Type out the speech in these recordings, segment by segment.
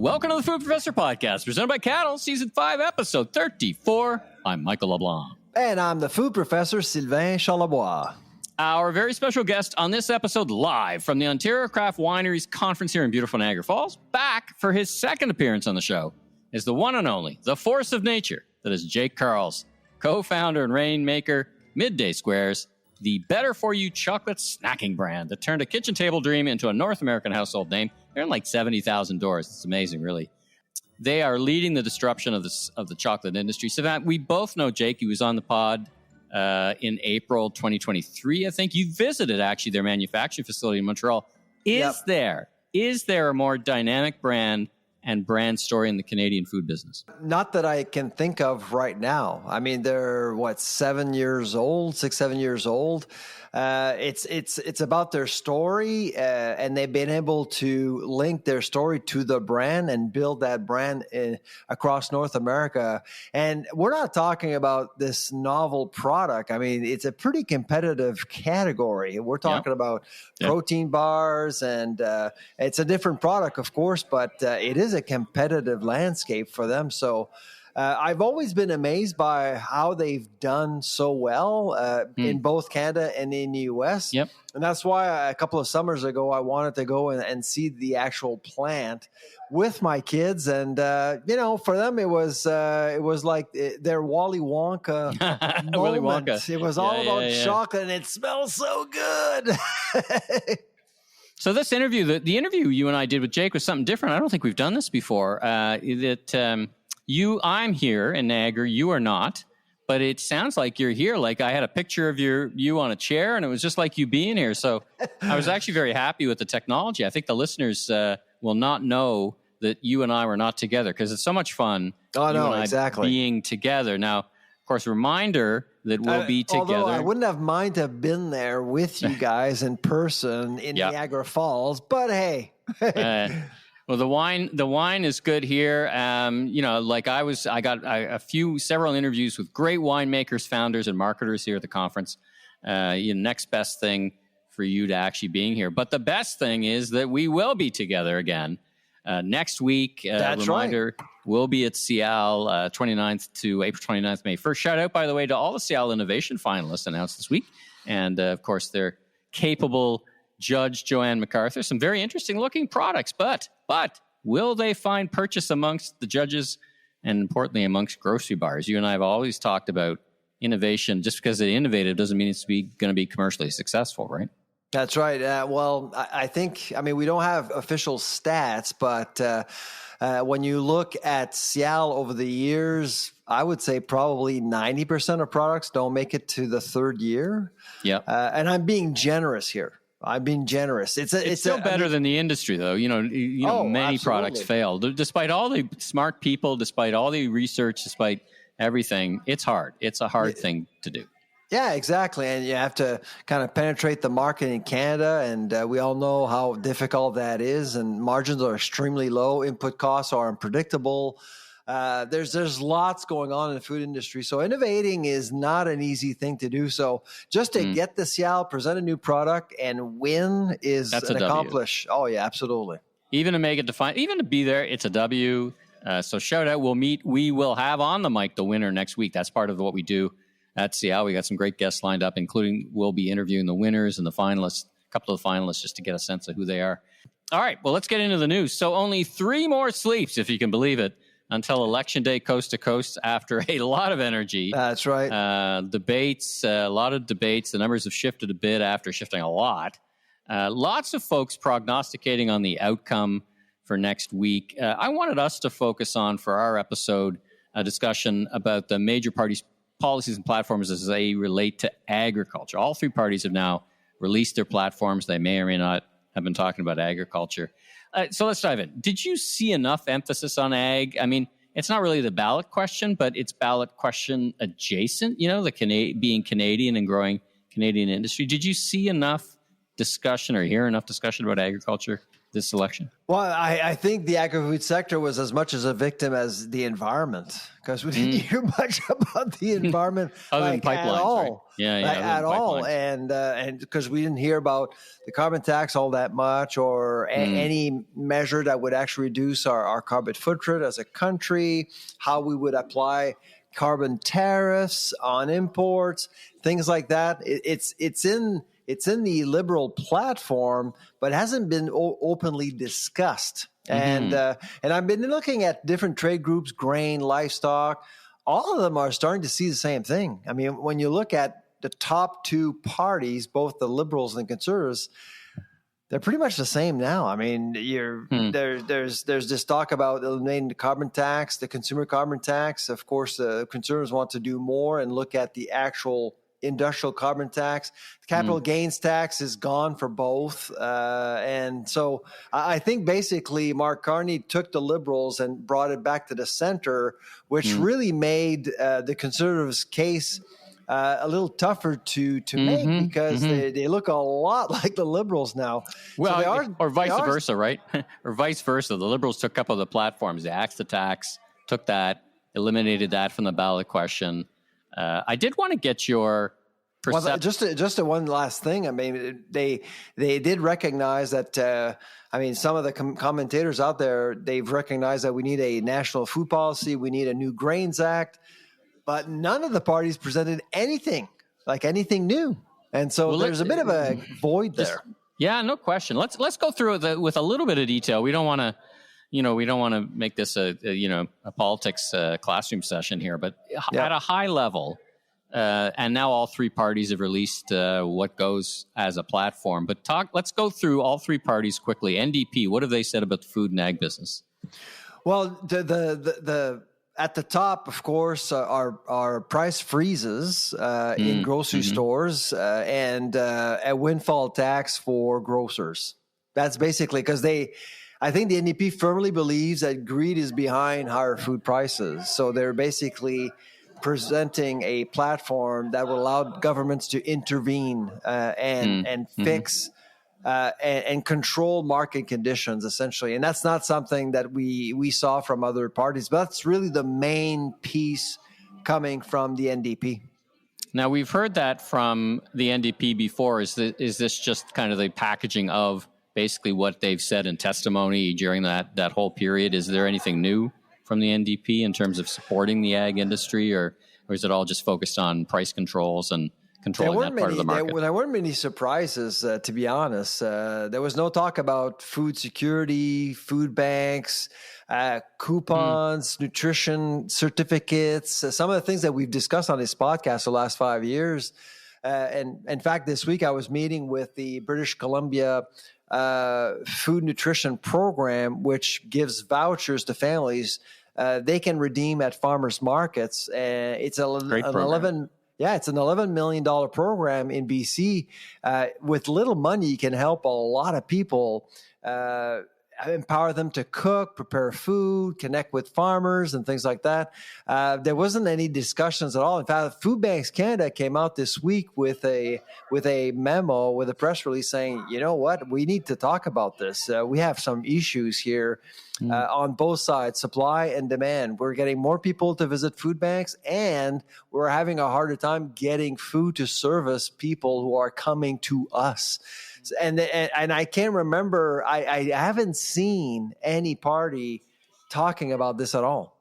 Welcome to the Food Professor Podcast, presented by Cattle, Season 5, Episode 34. I'm Michael LeBlanc. And I'm the Food Professor, Sylvain Charlebois. Our very special guest on this episode, live from the Ontario Craft Wineries Conference here in beautiful Niagara Falls, back for his second appearance on the show, is the one and only, the force of nature, that is Jake Karls, co-founder and Rainmaker, Midday Squares, the better-for-you chocolate snacking brand that turned a kitchen table dream into a North American household name. They're in like 70,000 doors. It's amazing, really. They are leading the disruption of the chocolate industry. So we both know Jake. He was on the pod in April 2023, I think. You visited, actually, their manufacturing facility in Montreal. Is there a more dynamic brand and brand story in the Canadian food business? Not that I can think of right now. I mean, they're 7 years old, 6-7 years old. It's about their story, and they've been able to link their story to the brand and build that brand across North America. And we're not talking about this novel product. I mean, it's a pretty competitive category. We're talking about protein bars, and it's a different product, of course, but it is a competitive landscape for them. So I've always been amazed by how they've done so well in both Canada and in the U.S. Yep. And that's why a couple of summers ago, I wanted to go and see the actual plant with my kids. And, for them, it was like their Wally Wonka moment. Willy Wonka. It was all about chocolate, and it smells so good. So this interview, the interview you and I did with Jake was something different. I don't think we've done this before. I'm here in Niagara, you are not, but it sounds like you're here. Like I had a picture of you on a chair, and it was just like you being here. So I was actually very happy with the technology. I think the listeners will not know that you and I were not together, because it's so much fun. Oh, no, exactly. Being together. Now, of course, reminder that we'll be together. Although I wouldn't have mind to have been there with you guys in person in Niagara Falls, but hey. Well, the wine is good here. I got several interviews with great winemakers, founders, and marketers here at the conference. Next best thing for you to actually being here. But the best thing is that we will be together again next week. That's reminder, right. We'll be at Cial 29th to April 29th, May 1st. Shout out, by the way, to all the Cial Innovation finalists announced this week. And, of course, their capable Judge Joanne MacArthur. Some very interesting looking products, but will they find purchase amongst the judges and, importantly, amongst grocery buyers? You and I have always talked about innovation. Just because it's innovative doesn't mean it's going to be commercially successful, right? That's right. I think we don't have official stats, but when you look at Cial over the years, I would say probably 90% of products don't make it to the third year. Yeah. And I'm being generous here. I'm being generous. It's still better than the industry, though. Many absolutely. Products fail. Despite all the smart people, despite all the research, despite everything, it's hard. It's a hard thing to do. Yeah, exactly. And you have to kind of penetrate the market in Canada, and we all know how difficult that is. And margins are extremely low. Input costs are unpredictable. There's lots going on in the food industry. So innovating is not an easy thing to do. So just to get the Cial, present a new product, and win is an accomplish. Oh, yeah, absolutely. Even to make it even to be there, it's a W. So shout out. We will have on the mic the winner next week. That's part of what we do at Cial. We got some great guests lined up, including we'll be interviewing the winners and the finalists, a couple of the finalists, just to get a sense of who they are. All right, well, let's get into the news. So only 3 more sleeps, if you can believe it, until Election Day coast to coast after a lot of energy. That's right. Debates, a lot of debates. The numbers have shifted a bit after shifting a lot. Lots of folks prognosticating on the outcome for next week. I wanted us to focus on, for our episode, a discussion about the major parties' policies and platforms as they relate to agriculture. All 3 parties have now released their platforms. They may or may not have been talking about agriculture. So let's dive in. Did you see enough emphasis on ag? I mean, it's not really the ballot question, but it's ballot question adjacent, being Canadian and growing Canadian industry. Did you see enough discussion or hear enough discussion about agriculture this election? Well, I think the agri-food sector was as much as a victim as the environment, because we didn't hear much about the environment other than pipelines, at all. right? Yeah, at all. And because we didn't hear about the carbon tax all that much, or any measure that would actually reduce our carbon footprint as a country, how we would apply carbon tariffs on imports, things like that. It's in the Liberal platform, but hasn't been openly discussed. And I've been looking at different trade groups, grain, livestock. All of them are starting to see the same thing. I mean, when you look at the top two parties, both the Liberals and the Conservatives, they're pretty much the same now. I mean, there's this talk about eliminating the carbon tax, the consumer carbon tax. Of course, the Conservatives want to do more and look at the actual industrial carbon tax. The capital gains tax is gone for both. And so I think basically Mark Carney took the Liberals and brought it back to the center, which really made the Conservatives' case a little tougher to make, because they look a lot like the Liberals now. Well, so or vice versa, right? Or vice versa. The Liberals took a couple of the platforms. They axed the tax, took that, eliminated that from the ballot question. I did want to get your perception. Well, just one last thing. I mean, they did recognize that. Some of the commentators out there, they've recognized that we need a national food policy. We need a new Grains Act. But none of the parties presented anything new, and so there's a bit of a void there. Yeah, no question. Let's go through it with a little bit of detail. We don't want to make this a politics classroom session here, but at a high level, and now all three parties have released what goes as a platform. But let's go through all three parties quickly. NDP, what have they said about the food and ag business? Well, the at the top, of course, are price freezes in grocery stores and a windfall tax for grocers. That's basically because I think the NDP firmly believes that greed is behind higher food prices. So they're basically presenting a platform that will allow governments to intervene and fix and control market conditions, essentially. And that's not something that we saw from other parties, but that's really the main piece coming from the NDP. Now, we've heard that from the NDP before. Is this just kind of the packaging of basically what they've said in testimony during that whole period? Is there anything new from the NDP in terms of supporting the ag industry, or is it all just focused on price controls and controlling that part of the market? There weren't many surprises, to be honest. There was no talk about food security, food banks, coupons, nutrition certificates, some of the things that we've discussed on this podcast the last 5 years. And in fact, this week I was meeting with the British Columbia Food Nutrition Program, which gives vouchers to families they can redeem at farmers markets. It's an $11 million program in BC. With little money, you can help a lot of people, empower them to cook, prepare food, connect with farmers and things like that. There wasn't any discussions at all. In fact, Food Banks Canada came out this week with a memo, with a press release saying, you know what, we need to talk about this. We have some issues here on both sides, supply and demand. We're getting more people to visit food banks, and we're having a harder time getting food to service people who are coming to us. And I can't remember. I haven't seen any party talking about this at all.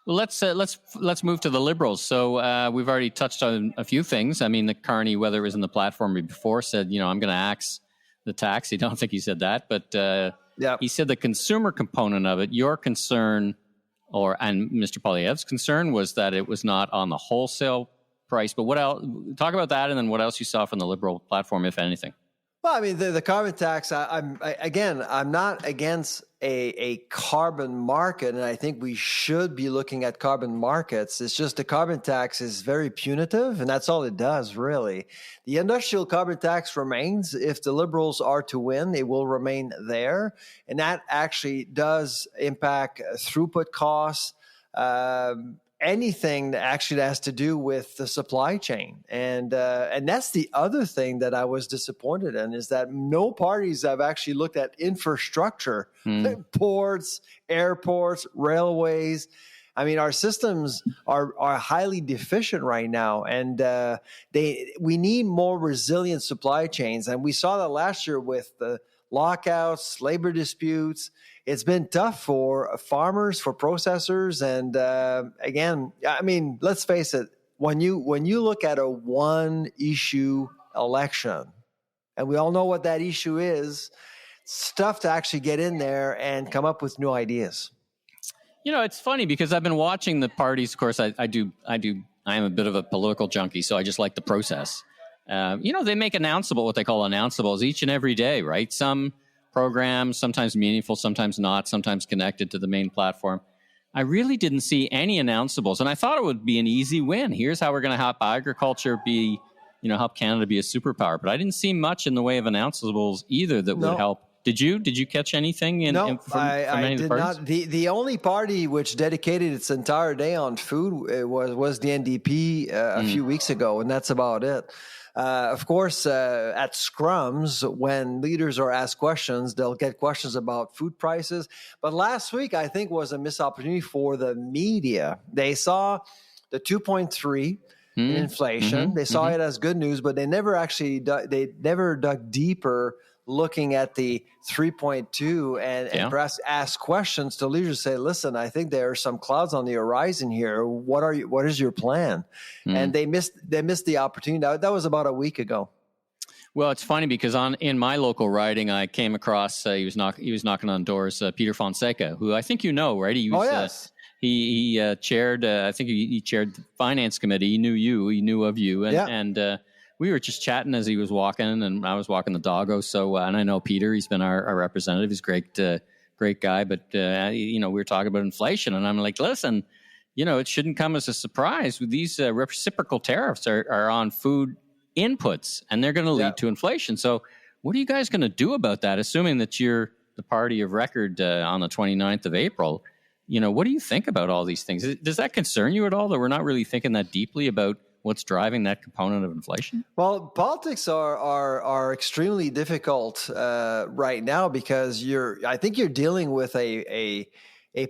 Well, let's move to the Liberals. So we've already touched on a few things. I mean, the Carney, whether it was in the platform before, said, I'm going to axe the tax. I don't think he said that, but he said the consumer component of it. Your concern, and Mr. Poilievre's concern, was that it was not on the wholesale price. But what else? Talk about that, and then what else you saw from the Liberal platform, if anything. Well, I mean, the carbon tax, I'm not against a carbon market, and I think we should be looking at carbon markets. It's just the carbon tax is very punitive, and that's all it does, really. The industrial carbon tax remains. If the Liberals are to win, it will remain there, and that actually does impact throughput costs, anything that actually has to do with the supply chain. And that's the other thing that I was disappointed in, is that no parties have actually looked at infrastructure, ports, airports, railways. I mean, our systems are highly deficient right now, and we need more resilient supply chains. And we saw that last year with the lockouts, labor disputes. It's been tough for farmers, for processors, and again, I mean, let's face it. When you look at a one-issue election, and we all know what that issue is, it's tough to actually get in there and come up with new ideas. You know, it's funny because I've been watching the parties. Of course, I am a bit of a political junkie, so I just like the process. They make what they call announceables each and every day, right? Some programs, sometimes meaningful, sometimes not, sometimes connected to the main platform. I really didn't see any announceables, and I thought it would be an easy win. Here's how we're going to help agriculture help Canada be a superpower. But I didn't see much in the way of announceables either that would help. Did you catch anything from any of the parties? Not. The only party which dedicated its entire day on food was the NDP a few weeks ago, and that's about it. Of course, at scrums, when leaders are asked questions, they'll get questions about food prices. But last week, I think, was a missed opportunity for the media. They saw the 2.3 in inflation. They saw it as good news, but they never dug deeper, looking at the 3.2 and perhaps ask questions to leaders. Say, listen, I think there are some clouds on the horizon here. What is your plan? And they missed the opportunity. That was about a week ago. Well, it's funny because in my local riding, I came across he was knocking on doors. Peter Fonseca, who I think you know, right? Yes. He chaired. I think he chaired the finance committee. He knew you. He knew of you, and we were just chatting as he was walking, and I was walking the doggo. So, and I know Peter. He's been our representative. He's a great guy. But we were talking about inflation, and I'm like, listen, it shouldn't come as a surprise. These reciprocal tariffs are on food inputs, and they're going to lead to inflation. So, what are you guys going to do about that? Assuming that you're the party of record on the 29th of April, what do you think about all these things? Does that concern you at all? That we're not really thinking that deeply about what's driving that component of inflation? Well, politics are extremely difficult right now because I think you're dealing with a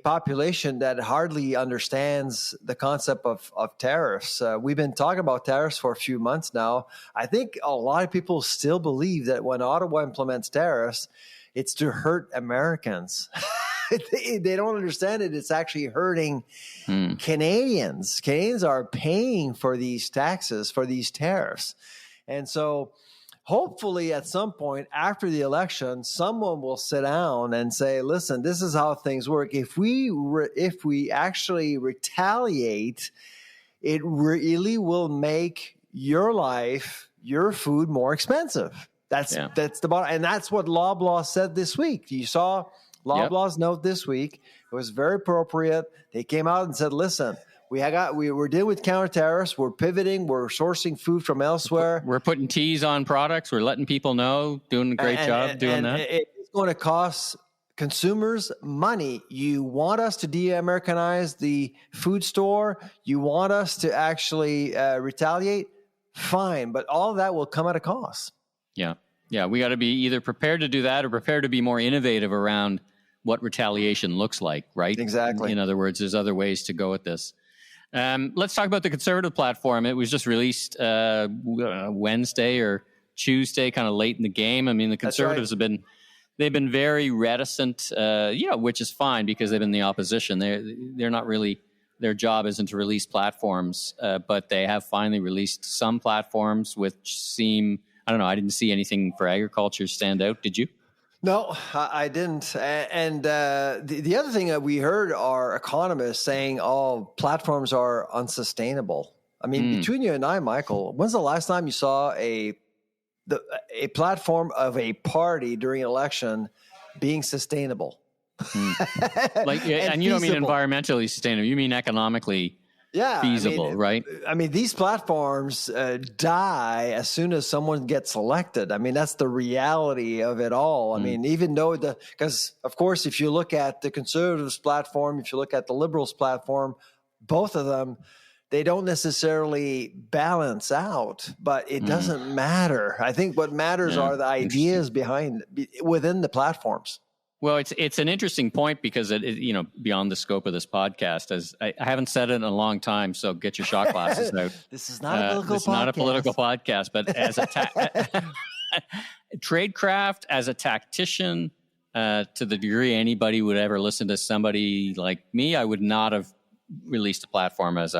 population that hardly understands the concept of tariffs. We've been talking about tariffs for a few months now. I think a lot of people still believe that when Ottawa implements tariffs, it's to hurt Americans. They don't understand it. It's actually hurting Canadians. Canadians are paying for these taxes, for these tariffs. And so hopefully at some point after the election, someone will sit down and say, listen, this is how things work. If we actually retaliate, it really will make your life, your food more expensive. That's the bottom. And that's what Loblaw said this week. You saw Loblaw's note this week. It was very appropriate. They came out and said, listen, we're dealing with counter tariffs. We're pivoting. We're sourcing food from elsewhere. We're putting T's on products. We're letting people know, doing a great job doing that. It's going to cost consumers money. You want us to de-Americanize the food store? You want us to actually retaliate? Fine. But all of that will come at a cost. Yeah. Yeah. We got to be either prepared to do that or prepared to be more innovative around what retaliation looks like, right? Exactly. In other words, there's other ways to go with this. Let's talk about the Conservative platform. It was just released Wednesday or Tuesday, kind of late in the game. I mean, the Conservatives have been very reticent, which is fine because they've been in the opposition. They're not really, their job isn't to release platforms, but they have finally released some platforms which seem, I don't know, I didn't see anything for agriculture stand out. Did you? No, I didn't. And the other thing that we heard are economists saying, platforms are unsustainable. I mean, between you and I, Michael, when's the last time you saw a platform of a party during an election being sustainable? And you don't mean environmentally sustainable. You mean economically feasible, right? I mean, these platforms die as soon as someone gets elected. I mean, that's the reality of it all. I mean, even though because of course, if you look at the Conservatives platform, if you look at the Liberals platform, both of them, they don't necessarily balance out, but it doesn't matter. I think what matters are the ideas within the platforms. Well, it's an interesting point because beyond the scope of this podcast, as I haven't said it in a long time, so get your shot glasses out. This is not a political podcast. This is not a political podcast, but as a tradecraft, as a tactician, to the degree anybody would ever listen to somebody like me, I would not have released a platform as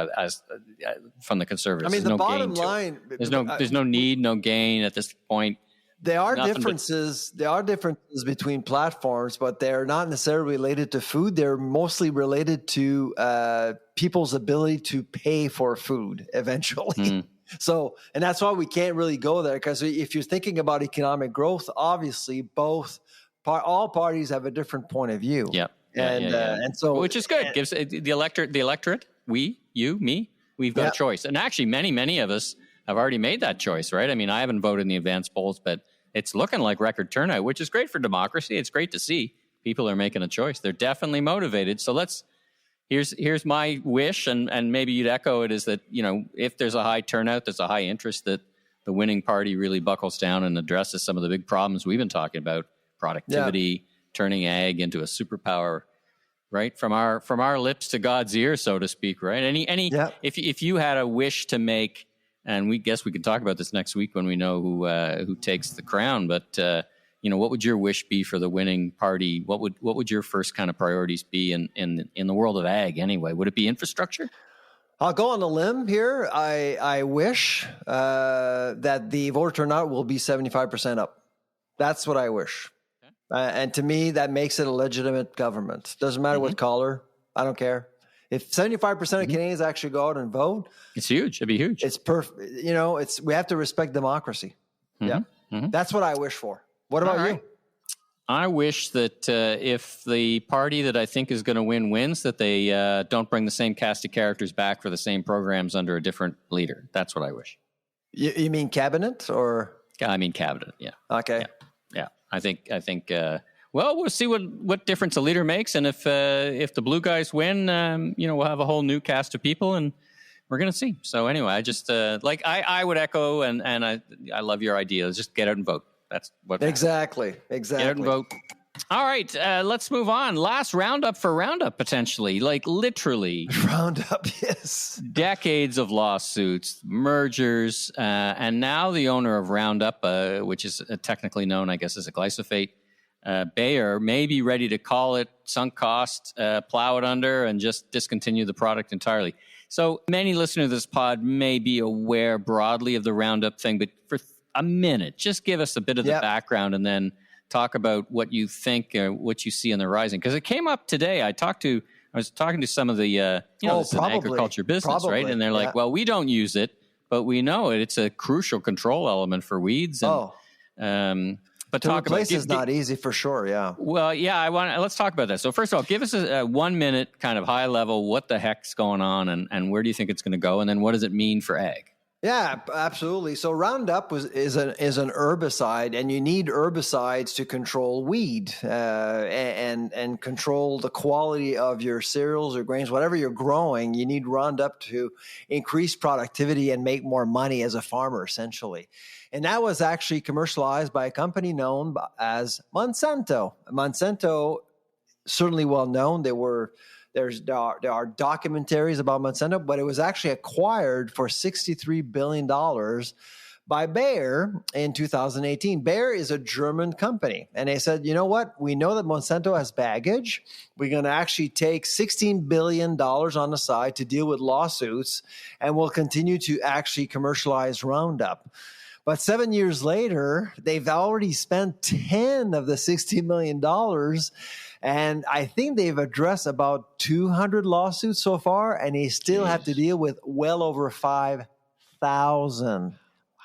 from the conservatives. I mean, the bottom line, there's no need, no gain at this point. There are differences. There are differences between platforms, but they're not necessarily related to food. They're mostly related to people's ability to pay for food eventually. So, and that's why we can't really go there, because if you're thinking about economic growth, obviously all parties have a different point of view. Yeah. And so, which is good. Gives the electorate, we, you, me, we've got a choice. And actually, many of us have already made that choice, right? I mean, I haven't voted in the advanced polls, but it's looking like record turnout, which is great for democracy. It's great to see people are making a choice. They're definitely motivated. So here's my wish, and maybe you'd echo it, is that, if there's a high turnout, there's a high interest, that the winning party really buckles down and addresses some of the big problems we've been talking about: productivity, turning ag into a superpower, right? From our lips to God's ear, so to speak, right? If you had a wish to make, and we could talk about this next week when we know who takes the crown, but what would your wish be for the winning party? What would your first kind of priorities be in the world of ag anyway? Would it be infrastructure? I'll go on a limb here. I wish that the voter turnout will be 75% up. That's what I wish. And to me, that makes it a legitimate government. Doesn't matter what color. I don't care. If 75% of Canadians actually go out and vote, it's huge. It'd be huge. It's perfect. We have to respect democracy. Yeah. That's what I wish for. What about you? I wish that if the party that I think is going to wins, that they don't bring the same cast of characters back for the same programs under a different leader. That's what I wish. You mean cabinet or? I mean cabinet. Yeah. Okay. Yeah. I think. Well, we'll see what difference a leader makes, and if the blue guys win, we'll have a whole new cast of people, and we're going to see. So anyway, I just I would echo, and I love your idea. Just get out and vote. That's what exactly. Get out and vote. All right, let's move on. Last roundup for RoundUp, potentially, like literally RoundUp. Yes, decades of lawsuits, mergers, and now the owner of RoundUp, which is technically known, I guess, as a glyphosate. Bayer may be ready to call it sunk cost, plow it under, and just discontinue the product entirely. So many listeners to this pod may be aware broadly of the RoundUp thing, but for a minute, just give us a bit of the background and then talk about what you think, what you see on the horizon. Because it came up today. I was talking to some of the, it's an agriculture business, right? And they're like, well, we don't use it, but we know it. It's a crucial control element for weeds. And, but to replace is not easy for sure. Yeah. Well, yeah. Let's talk about that. So first of all, give us a 1 minute kind of high level. What the heck's going on, and where do you think it's going to go, and then what does it mean for ag? Yeah, absolutely. So Roundup is an herbicide, and you need herbicides to control weed and control the quality of your cereals or grains, whatever you're growing. You need Roundup to increase productivity and make more money as a farmer, essentially. And that was actually commercialized by a company known as Monsanto. Monsanto, certainly well known. There are documentaries about Monsanto, but it was actually acquired for $63 billion by Bayer in 2018. Bayer is a German company. And they said, you know what? We know that Monsanto has baggage. We're going to actually take $16 billion on the side to deal with lawsuits, and we'll continue to actually commercialize Roundup. But 7 years later, they've already spent 10 of the $60 million. And I think they've addressed about 200 lawsuits so far, and they still have to deal with well over 5,000.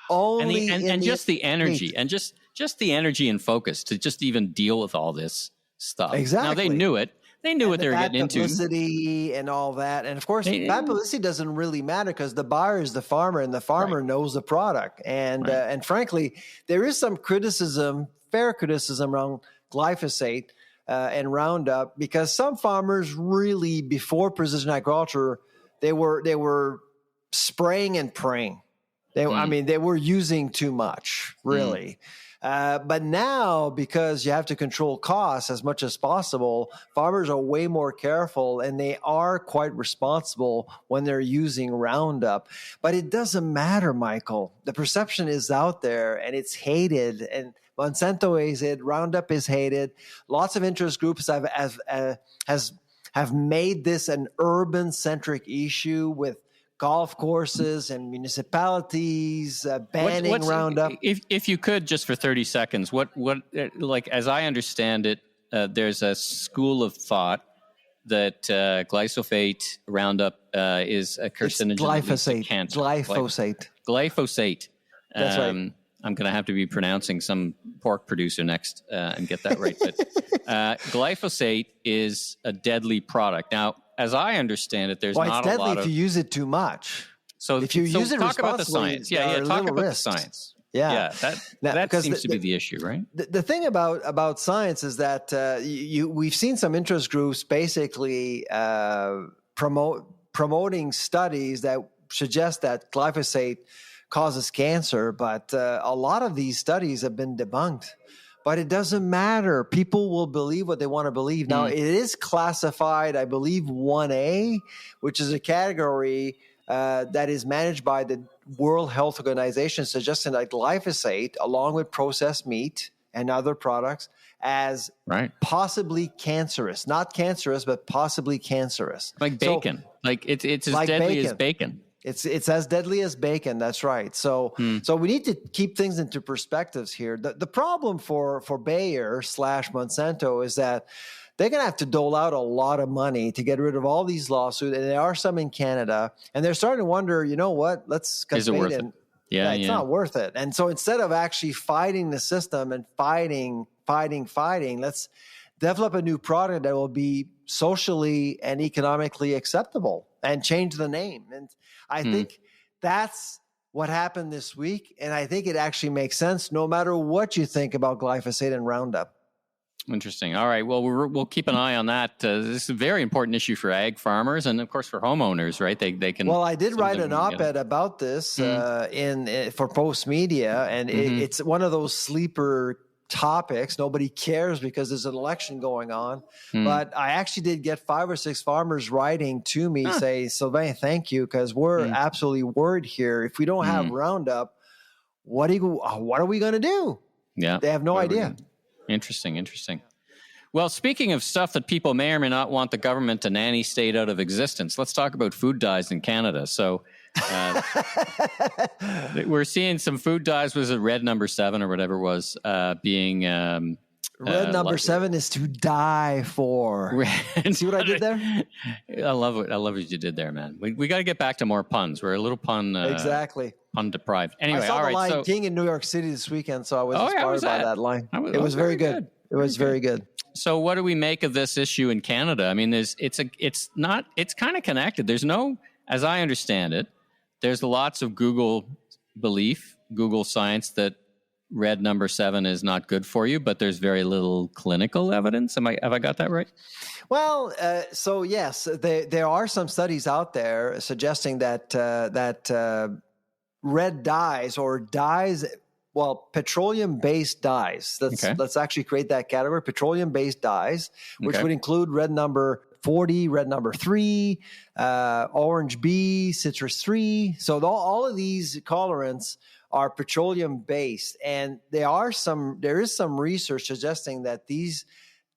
Only and just the energy and just the energy and focus to just even deal with all this stuff. Exactly. Now they knew it. They knew what they were getting into. Publicity and all that. And of course, bad publicity doesn't really matter because the buyer is the farmer, and the farmer knows the product. And frankly, there is some fair criticism around glyphosate and Roundup, because some farmers really, before precision agriculture, they were spraying and praying. I mean, they were using too much, really. But now, because you have to control costs as much as possible, farmers are way more careful, and they are quite responsible when they're using Roundup. But it doesn't matter, Michael. The perception is out there, and it's hated. And Monsanto is hated. Roundup is hated. Lots of interest groups have made this an urban-centric issue with golf courses and municipalities banning Roundup. If you could, just for 30 seconds, what like, as I understand it, there's a school of thought that glyphosate Roundup is a carcinogen. Glyphosate. Glyphosate. That's right. I'm going to have to be pronouncing some pork producer next and get that right. But glyphosate is a deadly product. Now, as I understand it, there's not a lot of... Well, it's deadly if you use it too much. So if you use it responsibly, talk about the science. Talk about the science. Yeah, that seems to be the issue, right? The thing about science is that we've seen some interest groups basically promoting studies that suggest that glyphosate causes cancer, but a lot of these studies have been debunked. But it doesn't matter. People will believe what they want to believe. Now, it is classified, I believe, 1A, which is a category that is managed by the World Health Organization, suggesting that glyphosate, along with processed meat and other products, as possibly cancerous. Not cancerous, but possibly cancerous. Like bacon. It's as like deadly bacon. As bacon. It's as deadly as bacon. That's right. So we need to keep things into perspectives here. The problem for Bayer / Monsanto is that they're going to have to dole out a lot of money to get rid of all these lawsuits, and there are some in Canada, and they're starting to wonder, you know what? Let's cut bait in. Yeah, it's not worth it. And so instead of actually fighting the system and fighting, let's develop a new product that will be socially and economically acceptable and change the name. And I think that's what happened this week. And I think it actually makes sense no matter what you think about glyphosate and Roundup. Interesting. All right. Well, we'll keep an eye on that. This is a very important issue for ag farmers and, of course, for homeowners, right? They can. Well, I did write an op-ed about this for Post Media, and it's one of those sleeper topics. Nobody cares because there's an election going on. But I actually did get 5 or 6 farmers writing to me say, Sylvain, thank you, because we're absolutely worried here. If we don't have Roundup, what are we going to do? Yeah, they have no idea. Interesting. Well, speaking of stuff that people may or may not want the government to nanny state out of existence, let's talk about food dyes in Canada. So we're seeing some food dyes. Was it red number 7 or whatever it was being... red number 7 is to die for. See what I did there? I love what you did there, man. We got to get back to more puns. We're a little pun... exactly. Pun deprived. Anyway, I saw all the right. Lion King in New York City this weekend, so I was inspired by that line. It was very good. It was very good. So, what do we make of this issue in Canada? I mean, it's kind of connected. There's no, as I understand it, there's lots of Google science that red number 7 is not good for you, but there's very little clinical evidence. Have I got that right? Well, so yes, there are some studies out there suggesting that red dyes or dyes, petroleum-based dyes. Let's actually create that category: petroleum-based dyes, which would include red number 40, red number 3, orange B, citrus 3. So all of these colorants are petroleum-based, and there is some research suggesting that these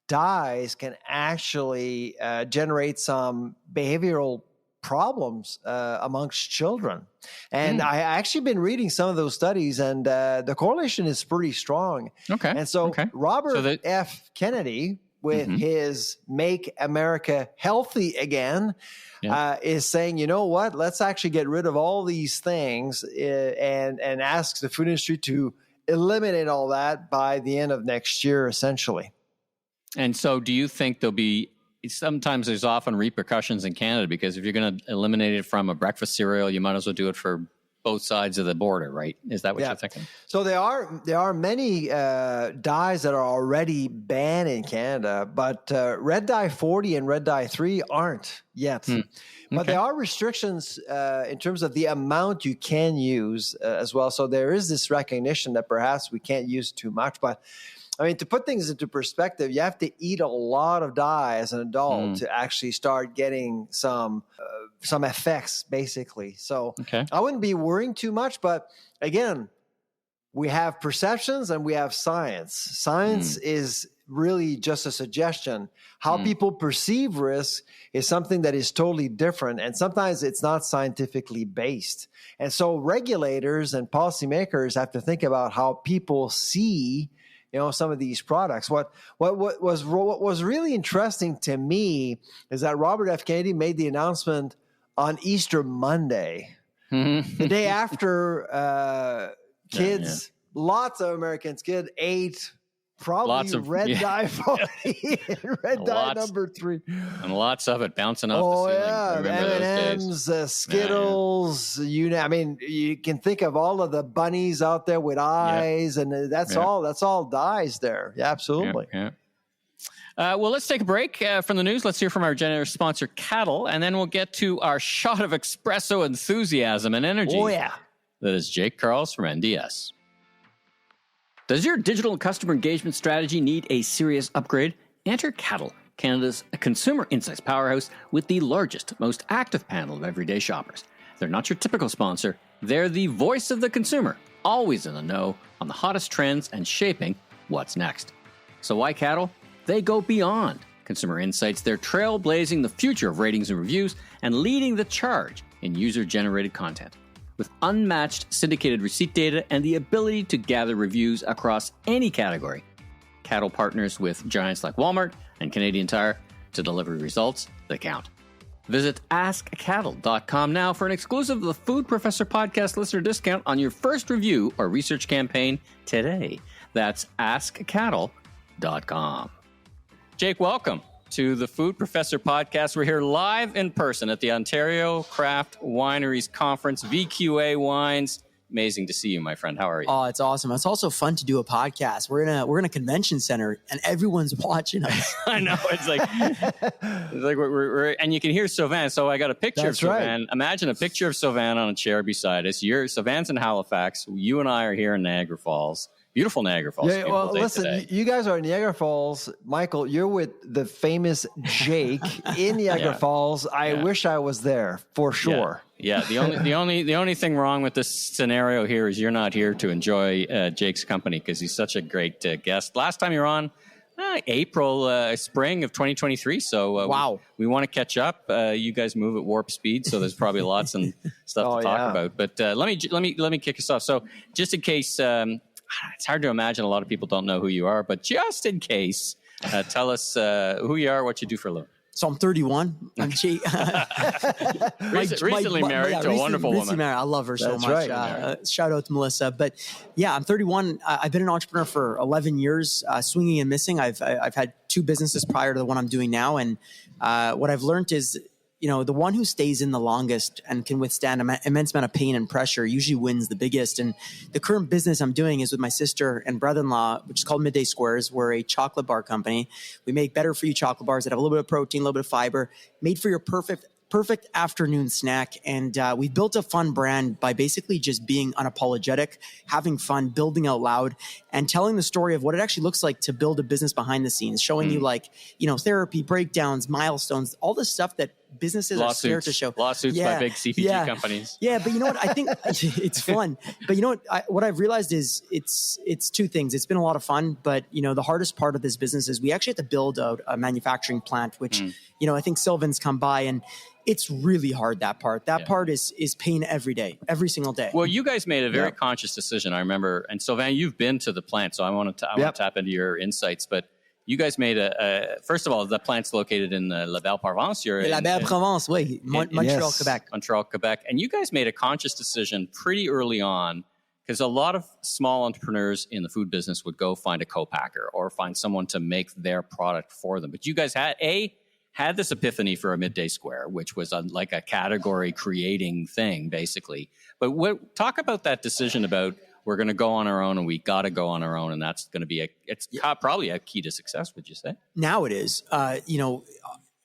dyes can actually generate some behavioral problems amongst children. And I actually been reading some of those studies, and the correlation is pretty strong. And so Robert F. Kennedy, with his Make America Healthy Again, is saying, you know what, let's actually get rid of all these things and ask the food industry to eliminate all that by the end of next year, essentially. And so do you think sometimes there's often repercussions in Canada, because if you're going to eliminate it from a breakfast cereal, you might as well do it for both sides of the border, right? Is that what you're thinking? So there are many dyes that are already banned in Canada, but red dye 40 and red dye 3 aren't yet. But there are restrictions in terms of the amount you can use as well. So there is this recognition that perhaps we can't use too much. But I mean, to put things into perspective, you have to eat a lot of dye as an adult to actually start getting some effects, basically. So I wouldn't be worrying too much. But again, we have perceptions and we have science. Science is really just a suggestion. How people perceive risk is something that is totally different, and sometimes it's not scientifically based. And so regulators and policymakers have to think about how people see, some of these products. What was really interesting to me is that Robert F. Kennedy made the announcement on Easter Monday, the day after kids, lots of Americans, ate probably lots of red dye 40 and red dye number 3. And lots of it bouncing off the ceiling. I remember M&Ms, Skittles, you can think of all of the bunnies out there with eyes, and that's all dyes there. Yeah, absolutely. Well, let's take a break from the news. Let's hear from our generous sponsor, Cattle, and then we'll get to our shot of espresso enthusiasm and energy. Oh, yeah. That is Jake Karls from NDS. Does your digital customer engagement strategy need a serious upgrade? Enter Cattle, Canada's consumer insights powerhouse with the largest, most active panel of everyday shoppers. They're not your typical sponsor. They're the voice of the consumer, always in the know on the hottest trends and shaping what's next. So why Cattle? They go beyond consumer insights. They're trailblazing the future of ratings and reviews and leading the charge in user-generated content. With unmatched syndicated receipt data and the ability to gather reviews across any category, Cattle partners with giants like Walmart and Canadian Tire to deliver results that count. Visit askcattle.com now for an exclusive The Food Professor podcast listener discount on your first review or research campaign today. That's askcattle.com. Jake, welcome to the Food Professor podcast. We're here live in person at the Ontario Craft Wineries Conference, VQA Wines. Amazing to see you, my friend. How are you? Oh, it's awesome. It's also fun to do a podcast. We're in a convention center and everyone's watching us. I know. It's like we're and you can hear Sylvain. So I got a picture of Sylvain. Right. Imagine a picture of Sylvain on a chair beside us. Sylvain's in Halifax. You and I are here in Niagara Falls. Beautiful Niagara Falls. Yeah, well, listen, you guys are in Niagara Falls. Michael, you're with the famous Jake in Niagara Falls. I wish I was there for sure. Yeah. The only thing wrong with this scenario here is you're not here to enjoy Jake's company because he's such a great guest. Last time you were on, spring of 2023. So wow, we want to catch up. You guys move at warp speed, so there's probably lots and stuff to talk about. But let me kick us off. So just in case. It's hard to imagine a lot of people don't know who you are, but just in case, tell us who you are, what you do for a living. So I'm 31. I'm Chie. recently married to a wonderful woman. Married. I love her so much. Right. Shout out to Melissa. But yeah, I'm 31. I've been an entrepreneur for 11 years, swinging and missing. I've had 2 businesses prior to the one I'm doing now. And what I've learned is, the one who stays in the longest and can withstand an immense amount of pain and pressure usually wins the biggest. And the current business I'm doing is with my sister and brother-in-law, which is called Midday Squares. We're a chocolate bar company. We make better for you chocolate bars that have a little bit of protein, a little bit of fiber, made for your perfect afternoon snack. And we built a fun brand by basically just being unapologetic, having fun, building out loud, and telling the story of what it actually looks like to build a business behind the scenes, showing you therapy, breakdowns, milestones, all the stuff that businesses are scared to show. Lawsuits by big CPG companies. Yeah, but you know what? I think it's fun. But you know what? What I've realized is it's 2 things. It's been a lot of fun, but the hardest part of this business is we actually have to build out a manufacturing plant, which I think Sylvain's come by, and it's really hard. That part is pain every day, every single day. Well, you guys made a very conscious decision. I remember, and Sylvain, you've been to the plant, so I want to tap into your insights, but. You guys made first of all, the plant's located in La Belle Provence. La Belle Provence, oui. Montreal, Quebec. Montreal, Quebec. And you guys made a conscious decision pretty early on because a lot of small entrepreneurs in the food business would go find a co-packer or find someone to make their product for them. But you guys had this epiphany for a Midday Square, which was like a category creating thing, basically. But talk about that decision about we're going to go on our own and we got to go on our own. And that's going to be probably a key to success, would you say? Now it is.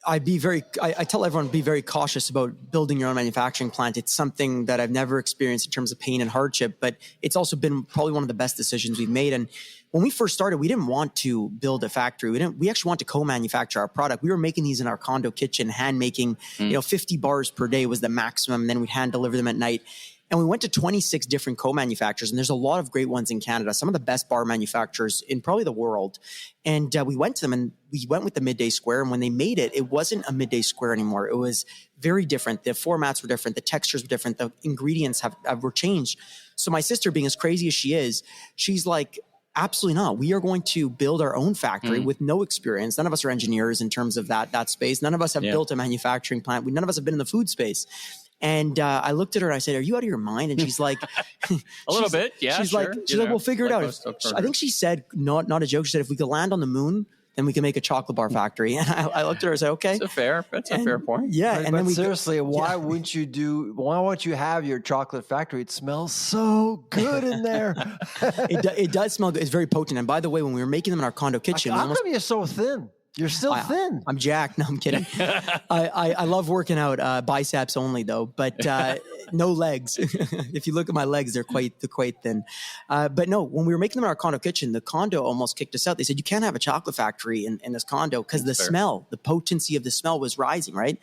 I tell everyone, be very cautious about building your own manufacturing plant. It's something that I've never experienced in terms of pain and hardship, but it's also been probably one of the best decisions we've made. And when we first started, we didn't want to build a factory. We actually want to co-manufacture our product. We were making these in our condo kitchen, hand making, 50 bars per day was the maximum. And then we'd hand deliver them at night. And we went to 26 different co-manufacturers, and there's a lot of great ones in Canada, some of the best bar manufacturers in probably the world. And we went to them, and we went with the midday square. And when they made it, it wasn't a midday square anymore. It was very different. The formats were different. The textures were different. The ingredients were changed. So my sister, being as crazy as she is, she's like, absolutely not. We are going to build our own factory with no experience. None of us are engineers in terms of that space. None of us have built a manufacturing plant. None of us have been in the food space. And I looked at her and I said, "Are you out of your mind?" And she's like, "A little bit, yeah." She's sure. like, "We'll figure it out." I think she said, not a joke. She said, "If we could land on the moon, then we can make a chocolate bar factory." And I looked at her and said, "Okay." That's a fair point. Yeah, but then seriously, why wouldn't you have your chocolate factory? It smells so good in there. It does smell good. It's very potent. And by the way, when we were making them in our condo kitchen, how come you're so thin? You're still thin. I'm jacked. No, I'm kidding. I love working out, biceps only though, but no legs. If you look at my legs, they're quite thin. But no, when we were making them in our condo kitchen, the condo almost kicked us out. They said, "You can't have a chocolate factory in this condo," because the potency of the smell was rising, right?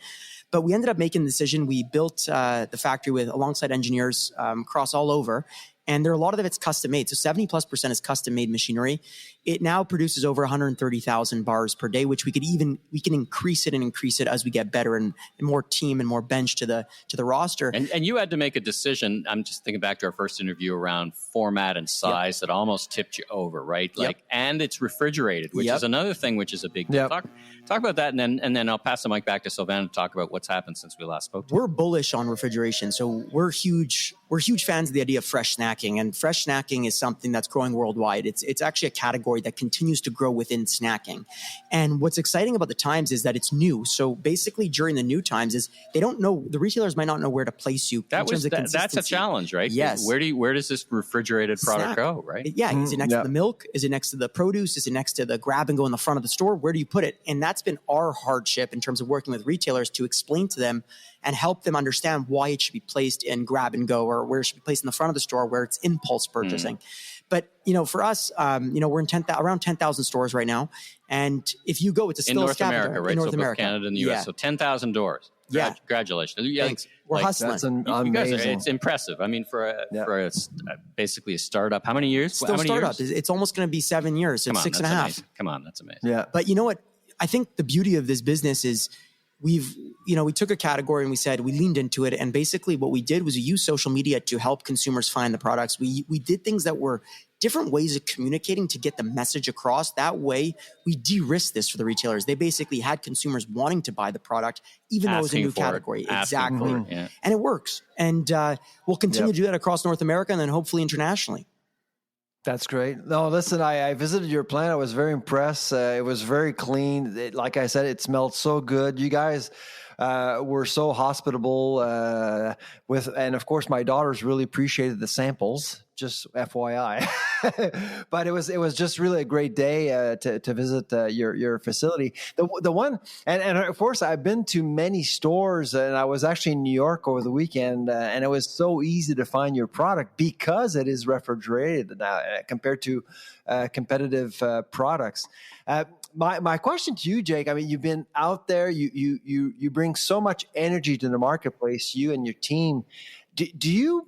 But we ended up making the decision. We built the factory alongside engineers across all over. And there are a lot of it's custom made. So 70+% is custom made machinery. It now produces over 130,000 bars per day, which we can increase it as we get better and more team and more bench to the roster. And you had to make a decision. I'm just thinking back to our first interview around format and size that almost tipped you over, right? And it's refrigerated, which is another thing, which is a big deal. Talk about that, and then I'll pass the mic back to Sylvain to talk about what's happened since we last spoke. We're bullish on refrigeration, so we're huge fans of the idea of fresh snacking, and fresh snacking is something that's growing worldwide. It's actually a category that continues to grow within snacking. And what's exciting about the times is that it's new. So basically, during the new times, is they don't know, the retailers might not know where to place you. That's a challenge, right? Yes. Where does this refrigerated product go, right? Yeah. Is it next to the milk? Is it next to the produce? Is it next to the grab and go in the front of the store? Where do you put it? And that's been our hardship in terms of working with retailers to explain to them and help them understand why it should be placed in grab and go, or where it should be placed in the front of the store where it's impulse purchasing. But, for us, we're in around 10,000 stores right now. And if you go, it's still in North America, right? In North so America. Canada and the US. So 10,000 doors. Yeah. Congratulations. Thanks. We're hustling. That's You guys it's impressive. I mean, for basically a startup, how many years? Still startup. It's almost going to be 7 years. So it's 6.5. Amazing. Come on, that's amazing. Yeah. But you know what? I think the beauty of this business is we took a category and we leaned into it. And basically what we did was we used social media to help consumers find the products. We did things that were different ways of communicating to get the message across. That way we de-risked this for the retailers. They basically had consumers wanting to buy the product, even though it was a new category. Exactly. And it works. And we'll continue to do that across North America and then hopefully internationally. That's great. No, listen, I visited your plant. I was very impressed. It was very clean. Like I said, it smelled so good. You guys were so hospitable and of course my daughters really appreciated the samples, just FYI. But it was just really a great day to visit your facility. The one, and of course I've been to many stores, and I was actually in New York over the weekend, and it was so easy to find your product because it is refrigerated now compared to competitive products. My question to you, Jake, I mean, you've been out there, you bring so much energy to the marketplace, you and your team. Do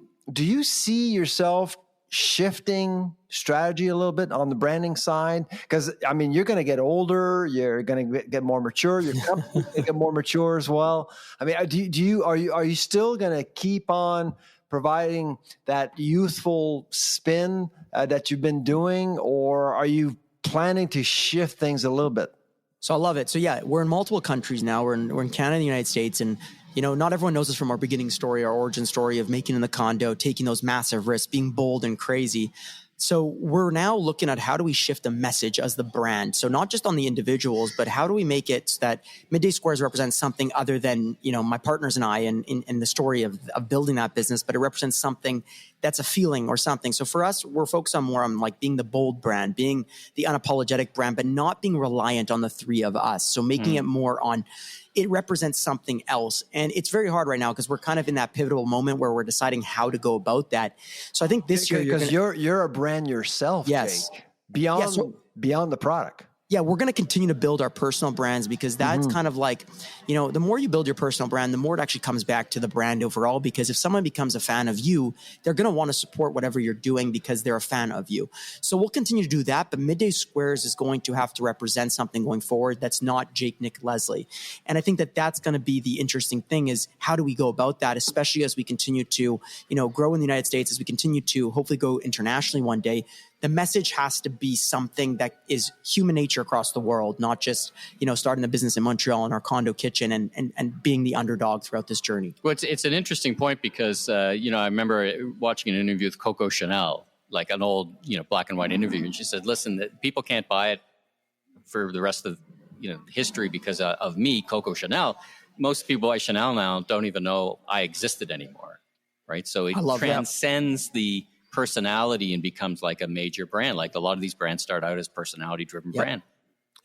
you see yourself shifting strategy a little bit on the branding side? Because I mean, you're going to get older, you're going to get more mature, your company's going to get more mature as well. I mean, are you still going to keep on providing that youthful spin that you've been doing, or are you planning to shift things a little bit? So I love it. So yeah, we're in multiple countries now. We're in Canada and the United States, and not everyone knows us from our beginning story, our origin story of making in the condo, taking those massive risks, being bold and crazy. So we're now looking at how do we shift the message as the brand. So not just on the individuals, but how do we make it so that Midday Squares represents something other than, my partners and I in the story of building that business, but it represents something that's a feeling or something. So for us, we're focused on more on like being the bold brand, being the unapologetic brand, but not being reliant on the three of us. So making it more on, it represents something else. And it's very hard right now because we're kind of in that pivotal moment where we're deciding how to go about that. So I think this year, because you're a brand yourself, yes, Jake, beyond the product. Yeah, we're going to continue to build our personal brands because that's kind of like, the more you build your personal brand, the more it actually comes back to the brand overall. Because if someone becomes a fan of you, they're going to want to support whatever you're doing because they're a fan of you. So we'll continue to do that. But Midday Squares is going to have to represent something going forward that's not Jake, Nick, Leslie. And I think that that's going to be the interesting thing is how do we go about that, especially as we continue to, grow in the United States, as we continue to hopefully go internationally one day. The message has to be something that is human nature across the world, not just, starting the business in Montreal in our condo kitchen and being the underdog throughout this journey. Well, it's an interesting point because, I remember watching an interview with Coco Chanel, like an old, black and white interview. And she said, listen, that people can't buy it for the rest of, history because of me, Coco Chanel. Most people buy Chanel now don't even know I existed anymore. Right. So it transcends the personality and becomes like a major brand. Like a lot of these brands start out as personality driven brand.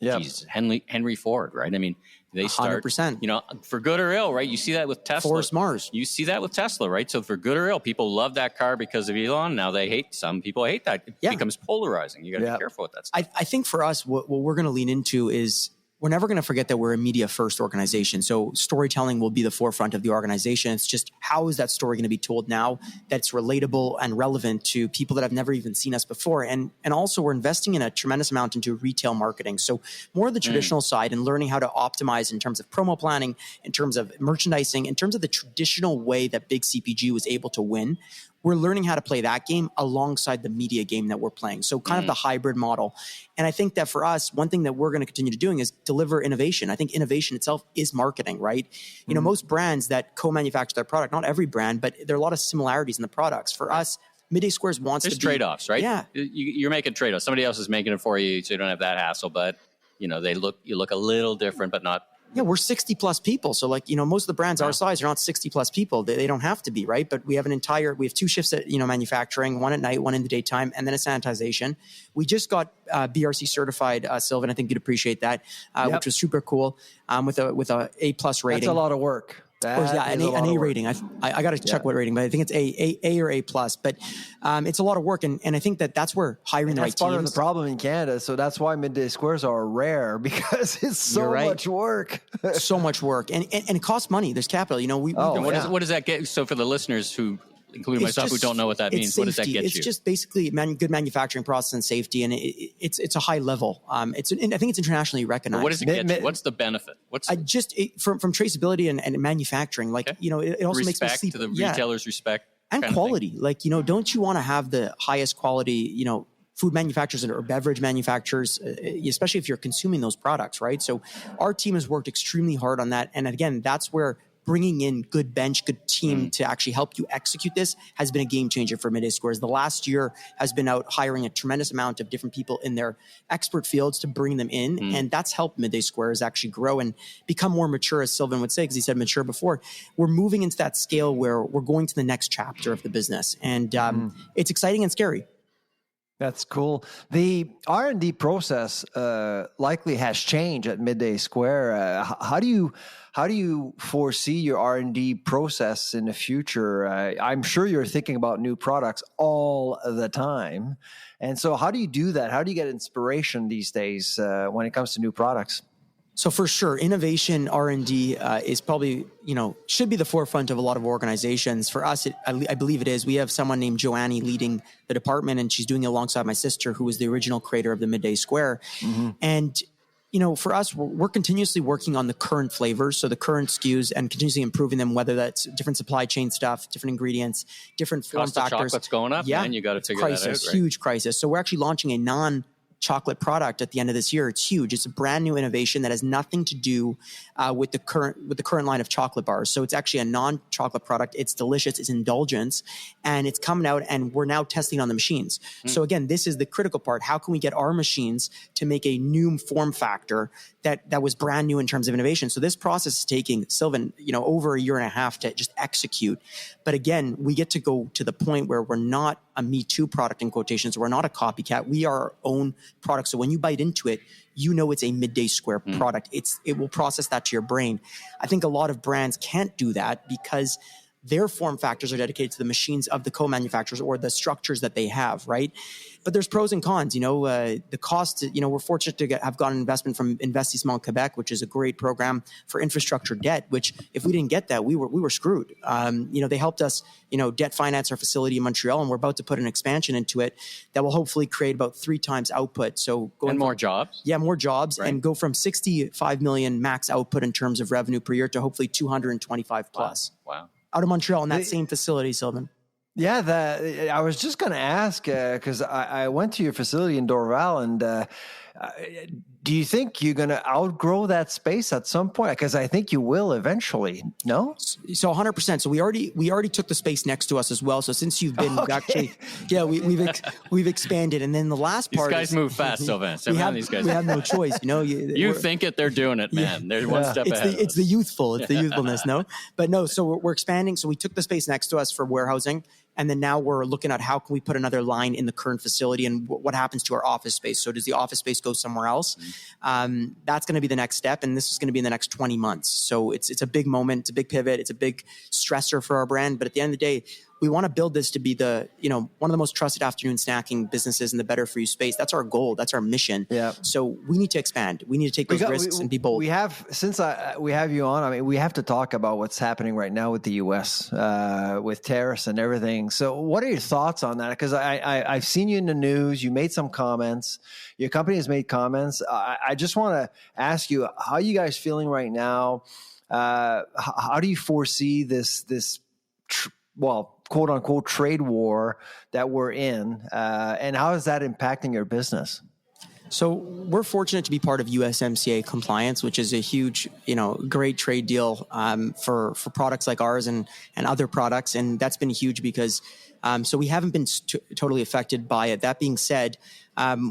Yeah. Henry Ford, right? I mean, they start, 100%. For good or ill, right? You see that with Tesla. Forrest Mars. You see that with Tesla, right? So for good or ill, people love that car because of Elon. Now some people hate that. It becomes polarizing. You got to be careful with that stuff. I think for us, what we're going to lean into is we're never going to forget that we're a media first organization. So storytelling will be the forefront of the organization. It's just how is that story going to be told now that's relatable and relevant to people that have never even seen us before. And also we're investing in a tremendous amount into retail marketing. So more of the traditional side and learning how to optimize in terms of promo planning, in terms of merchandising, in terms of the traditional way that big CPG was able to win. We're learning how to play that game alongside the media game that we're playing. So kind of the hybrid model. And I think that for us, one thing that we're going to continue to doing is deliver innovation. I think innovation itself is marketing, right? Most brands that co-manufacture their product, not every brand, but there are a lot of similarities in the products. For us, Midday Squares wants There's to be... There's trade-offs, right? Yeah. You're making trade-offs. Somebody else is making it for you, so you don't have that hassle. But, you look a little different, but not... Yeah, we're 60 plus people. So most of the brands our size are not 60 plus people. They don't have to be, right? But we have we have two shifts at, manufacturing, one at night, one in the daytime, and then a sanitization. We just got BRC certified, Sylvain. I think you'd appreciate that, which was super cool with a A+ rating. That's a lot of work. An A rating. I got to check what rating, but I think it's A or A+. But it's a lot of work, and I think that's where hiring the right teams. That's part of the problem in Canada. So that's why Midday Squares are rare because it's so much work. So much work, and it costs money. There's capital. What does that get? So for the listeners who, including myself, who don't know what that means, what does that get you? It's just basically good manufacturing process and safety, and it's a high level. I think it's internationally recognized. But what does it get you? What's the benefit? From traceability and manufacturing, it also makes me sleep. To the retailers, respect and quality. Don't you want to have the highest quality, food manufacturers or beverage manufacturers, especially if you're consuming those products, right? So our team has worked extremely hard on that, and again, that's where bringing in good team to actually help you execute this has been a game changer for Midday Squares. The last year has been out hiring a tremendous amount of different people in their expert fields to bring them in. And that's helped Midday Squares actually grow and become more mature, as Sylvain would say, because he said mature before. We're moving into that scale where we're going to the next chapter of the business. And it's exciting and scary. That's cool. The R&D process likely has changed at Midday Square. How do you foresee your R&D process in the future? I'm sure you're thinking about new products all the time. And so how do you do that? How do you get inspiration these days when it comes to new products? So for sure, innovation, R&D is probably, should be the forefront of a lot of organizations. For us, I believe it is. We have someone named Joannie leading the department, and she's doing it alongside my sister, who was the original creator of the Midday Square. And, for us, we're continuously working on the current flavors, so the current SKUs, and continuously improving them, whether that's different supply chain stuff, different ingredients, different form factors. Cost of chocolate's going up, man. You got to figure that out. Huge crisis. So we're actually launching a chocolate product at the end of this year. It's huge. It's a brand new innovation that has nothing to do with the current line of chocolate bars. So it's actually a non-chocolate product. It's delicious. It's indulgence, and it's coming out, and we're now testing on the machines. So again, this is the critical part. How can we get our machines to make a new form factor that was brand new in terms of innovation? So this process is taking, Sylvain, over a year and a half to just execute. But again, we get to go to the point where we're not a Me Too product in quotations. We're not a copycat. We are our own product. So when you bite into it, it's a midday square product. It will process that to your brain. I think a lot of brands can't do that because their form factors are dedicated to the machines of the co-manufacturers or the structures that they have, right? But there's pros and cons. The cost, we're fortunate to have gotten investment from Investissement Quebec, which is a great program for infrastructure debt, which if we didn't get that, we were screwed. They helped us, debt finance our facility in Montreal, and we're about to put an expansion into it that will hopefully create about 3 times output. So more jobs? Yeah, more jobs, right. And go from 65 million max output in terms of revenue per year to hopefully 225 plus. Wow. Out of Montreal in that same facility, Sylvain. Yeah, I was just going to ask because I went to your facility in Dorval, and do you think you're going to outgrow that space at some point? Because I think you will eventually. No. So 100%. So we already took the space next to us as well. So since you've been we've expanded, and then the last part. These guys move fast, Sylvain. We have no choice. You think it, they're doing it, man. They're one step ahead. It's the youthfulness, no. But no. So we're expanding. So we took the space next to us for warehousing. And then now we're looking at how can we put another line in the current facility and what happens to our office space. So does the office space go somewhere else? That's going to be the next step. And this is going to be in the next 20 months. So it's a big moment. It's a big pivot. It's a big stressor for our brand. But at the end of the day, we want to build this to be the, one of the most trusted afternoon snacking businesses in the better for you space. That's our goal. That's our mission. Yeah. So we need to expand. We need to take those risks and be bold. We have, since we have you on, I mean, we have to talk about what's happening right now with the U.S. With tariffs and everything. So what are your thoughts on that? Because I've seen you in the news. You made some comments. Your company has made comments. I just want to ask you, how are you guys feeling right now? How do you foresee this quote unquote trade war that we're in, and how is that impacting your business? So we're fortunate to be part of USMCA compliance, which is a huge, great trade deal for products like ours and other products, and that's been huge because so we haven't been totally affected by it. That being said,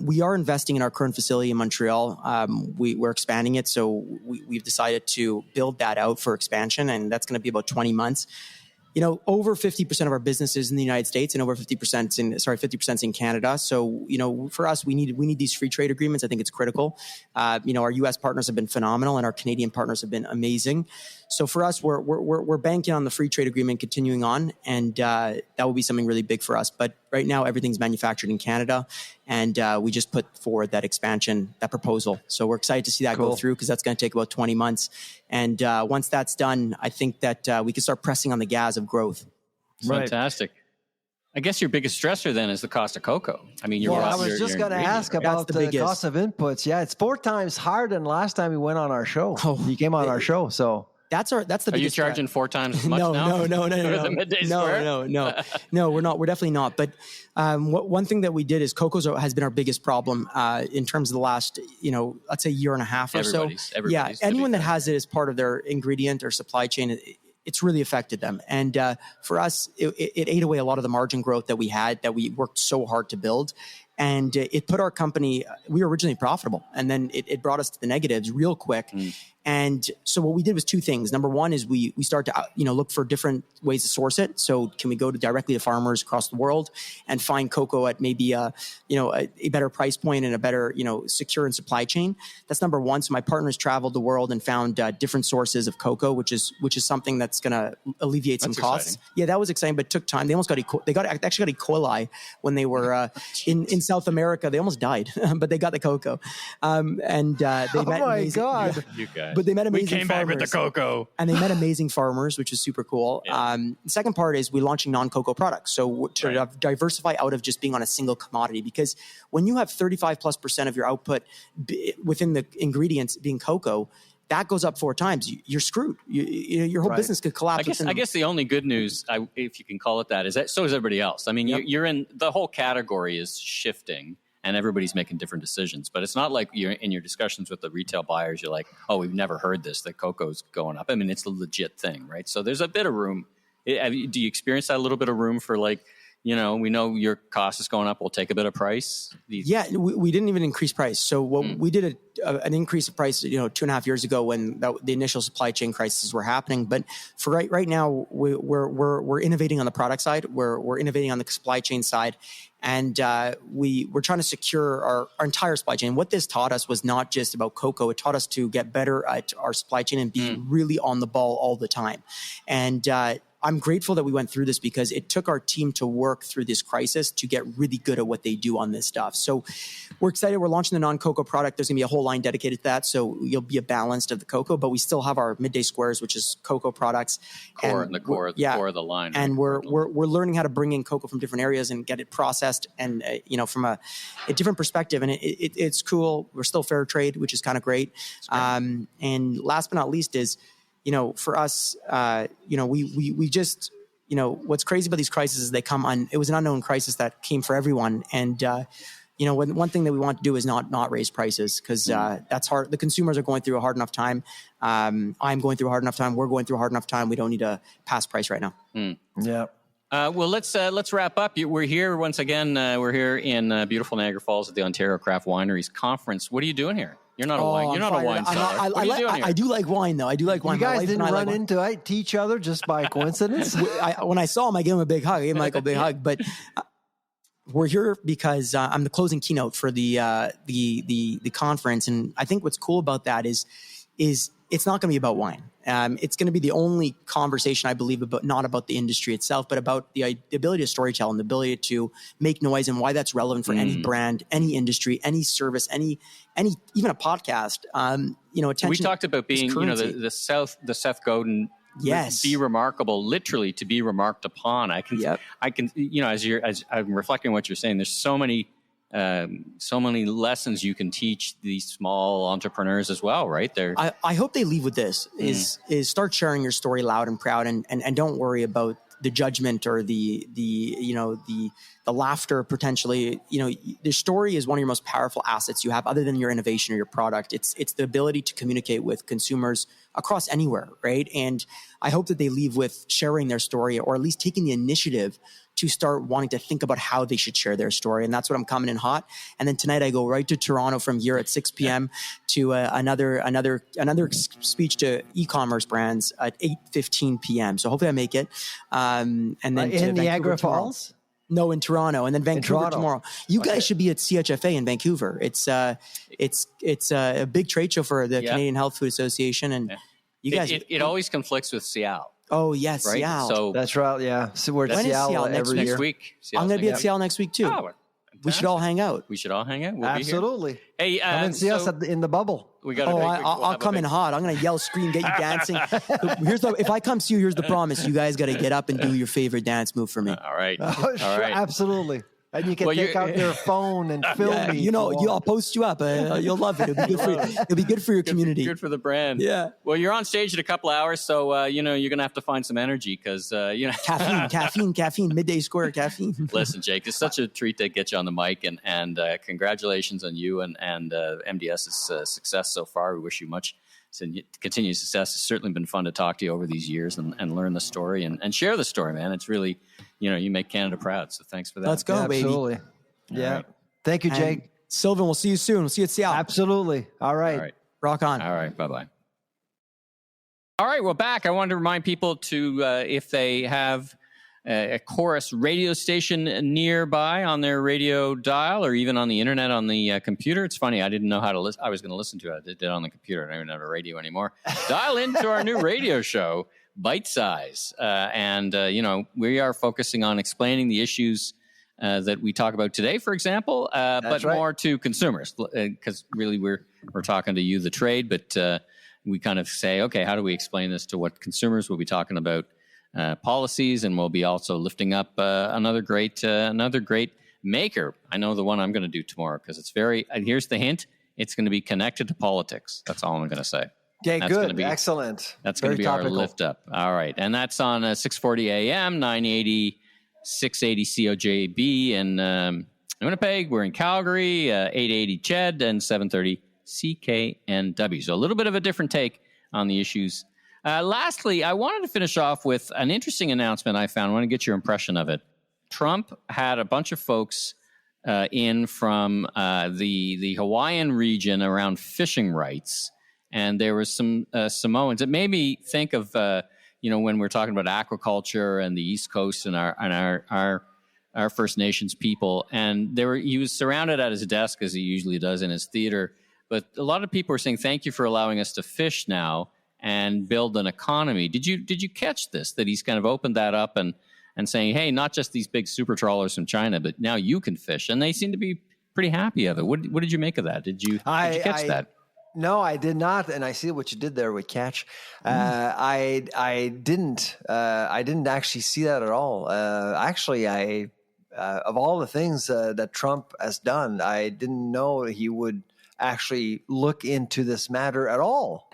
we are investing in our current facility in Montreal. We're expanding it, so we've decided to build that out for expansion, and that's going to be about 20 months. Over 50% of our business is in the United States and over 50% in Canada. So, for us, we need these free trade agreements. I think it's critical. Our U.S. partners have been phenomenal and our Canadian partners have been amazing. So for us, we're banking on the free trade agreement continuing on, and that will be something really big for us. But right now, everything's manufactured in Canada, and we just put forward that expansion, that proposal. So we're excited to see that go through because that's going to take about 20 months. And once that's done, I think that we can start pressing on the gas of growth. Fantastic. I guess your biggest stressor then is the cost of cocoa. I mean, I was just going to ask about the cost of inputs. Yeah, it's 4 times higher than last time you went on our show. You came on our show, so. That's the biggest. Are you charging 4 times as much now? No. The midday square? No, we're not. We're definitely not. But one thing that we did is cocoa has been our biggest problem in terms of the last, let's say year and a half or so. Yeah, anyone that has it as part of their ingredient or supply chain, it's really affected them. And for us, it ate away a lot of the margin growth that we had, that we worked so hard to build. And it put our company, we were originally profitable, and then it brought us to the negatives real quick. And so what we did was 2 things. Number one is we started to look for different ways to source it. So can we go directly to farmers across the world and find cocoa at maybe a better price point and a better secure and supply chain? That's number one. So my partners traveled the world and found different sources of cocoa, which is something that's going to alleviate some costs. Exciting. Yeah, that was exciting, but it took time. They almost got actually got E. coli when they were in South America. They almost died, but they got the cocoa. And they met God. You guys. But they met amazing farmers. We came back with the cocoa. And they met amazing farmers, which is super cool. Yeah. The second part is we're launching non-cocoa products. So to diversify out of just being on a single commodity. Because when you have 35+% of your output within the ingredients being cocoa, that goes up 4 times. You're screwed. Your whole business could collapse. I guess the only good news, if you can call it that, is that so is everybody else. I mean, you're in, the whole category is shifting. and everybody's making different decisions. But it's not like you're in your discussions with the retail buyers, you're like, oh, we've never heard this, that cocoa's going up. I mean, it's a legit thing, right? So there's a bit of room. Do you experience that little bit of room for like, we know your cost is going up, we'll take a bit of price? Yeah, we didn't even increase price. So we did an increase of price, 2.5 years ago when the initial supply chain crises were happening. But for right now, we're innovating on the product side. We're innovating on the supply chain side. And we're trying to secure our entire supply chain. What this taught us was not just about cocoa. It taught us to get better at our supply chain and be really on the ball all the time. And I'm grateful that we went through this because it took our team to work through this crisis to get really good at what they do on this stuff. So we're excited. We're launching the non-cocoa product. There's going to be a whole line dedicated to that. So you'll be a balanced of the cocoa, but we still have our midday squares, which is cocoa products. Core of the line. And we're learning how to bring in cocoa from different areas and get it processed and, from a different perspective. And it's cool. We're still fair trade, which is kind of great. And last but not least is, for us, we just, what's crazy about these crises is they come on. It was an unknown crisis that came for everyone. And, one thing that we want to do is not raise prices because that's hard. The consumers are going through a hard enough time. I'm going through a hard enough time. We're going through a hard enough time. We don't need to pass price right now. Yeah. Well, let's wrap up. We're here once again. We're here in beautiful Niagara Falls at the Ontario Craft Wineries Conference. What are you doing here? You're not a wine. You're not a wine seller. What are you doing here? I do like wine, though. I do like wine. You guys didn't run into each other just by coincidence? When I saw him, I gave him a big hug. I gave Michael a big hug. But we're here because I'm the closing keynote for the conference, and I think what's cool about that is it's not going to be about wine. It's going to be the only conversation, I believe, not about the industry itself, but about the ability to storytell and the ability to make noise and why that's relevant for any brand, any industry, any service, any even a podcast. Attention. We talked about being, the Seth Godin. Yes. Be remarkable, literally to be remarked upon. I can, as I'm reflecting on what you're saying, there's so many lessons you can teach these small entrepreneurs as well, right? I hope they leave with this is start sharing your story loud and proud and don't worry about the judgment or the laughter potentially. The story is one of your most powerful assets you have other than your innovation or your product. It's the ability to communicate with consumers across anywhere, right? And I hope that they leave with sharing their story or at least taking the initiative to start wanting to think about how they should share their story. And that's what I'm coming in hot. And then tonight I go right to Toronto from here at 6 p.m. to another speech to e-commerce brands at 8:15 p.m. So hopefully I make it. And then in Niagara Falls? No, in Toronto, and then Vancouver tomorrow. You guys should be at CHFA in Vancouver. It's a big trade show for the Canadian Health Food Association, and you guys. It always conflicts with Seattle. Oh yes, right? Seattle. So that's right. Yeah, so we're at Seattle every year. Next week. I'm going to be at Seattle next week too. We should all hang out. We'll Absolutely. Be here. Hey, come and see us in the bubble. I'll come in hot. I'm going to yell, scream, get you dancing. If I come see you, here's the promise. You guys got to get up and do your favorite dance move for me. All right. Sure, absolutely. And you can take out your phone and film me. I'll post you up. You'll love it. It'll be good for you. It'll be good for your community. Good for the brand. Yeah. Well, you're on stage in a couple hours, so you're going to have to find some energy because caffeine, midday square caffeine. Listen, Jake, it's such a treat to get you on the mic, and congratulations on you and MDS's success so far. We wish you much continued success. It's certainly been fun to talk to you over these years and learn the story and share the story, man. It's really, you make Canada proud. So thanks for that. Let's go, baby. Absolutely. Yeah. Right. Thank you, Jake. And Sylvain, we'll see you soon. We'll see you at Seattle. Absolutely. All right. Rock on. All right. Bye-bye. All right. Well, back. I wanted to remind people to, if they have a Chorus radio station nearby on their radio dial or even on the internet on the computer. It's funny, I didn't know how to listen. I was going to listen to it. I did it on the computer. I don't even have a radio anymore. Dial into our new radio show, Bite Size. We are focusing on explaining the issues that we talk about today, for example, but more to consumers because really we're talking to you, the trade, but we kind of say, okay, how do we explain this to what consumers will be talking about policies, and we'll be also lifting up another great maker. I know the one I'm going to do tomorrow because it's here's the hint, it's going to be connected to politics. That's all I'm going to say. Okay, good. Excellent. That's going to be topical. Our lift up. All right. And that's on 640 AM, 980, 680 COJB, and Winnipeg. We're in Calgary, 880 CHED and 730 CKNW. So a little bit of a different take on the issues. Lastly, I wanted to finish off with an interesting announcement I found. I want to get your impression of it. Trump had a bunch of folks in from the Hawaiian region around fishing rights, and there was some Samoans. It made me think of when we're talking about aquaculture and the East Coast and our First Nations people. And he was surrounded at his desk, as he usually does in his theater. But a lot of people were saying, "Thank you for allowing us to fish now and build an economy." Did you catch this? That he's kind of opened that up and saying, "Hey, not just these big super trawlers from China, but now you can fish." And they seem to be pretty happy of it. What did you make of that? Did you catch that? No, I did not, and I see what you did there with catch. I didn't actually see that at all. Of all the things that Trump has done, I didn't know he would actually look into this matter at all.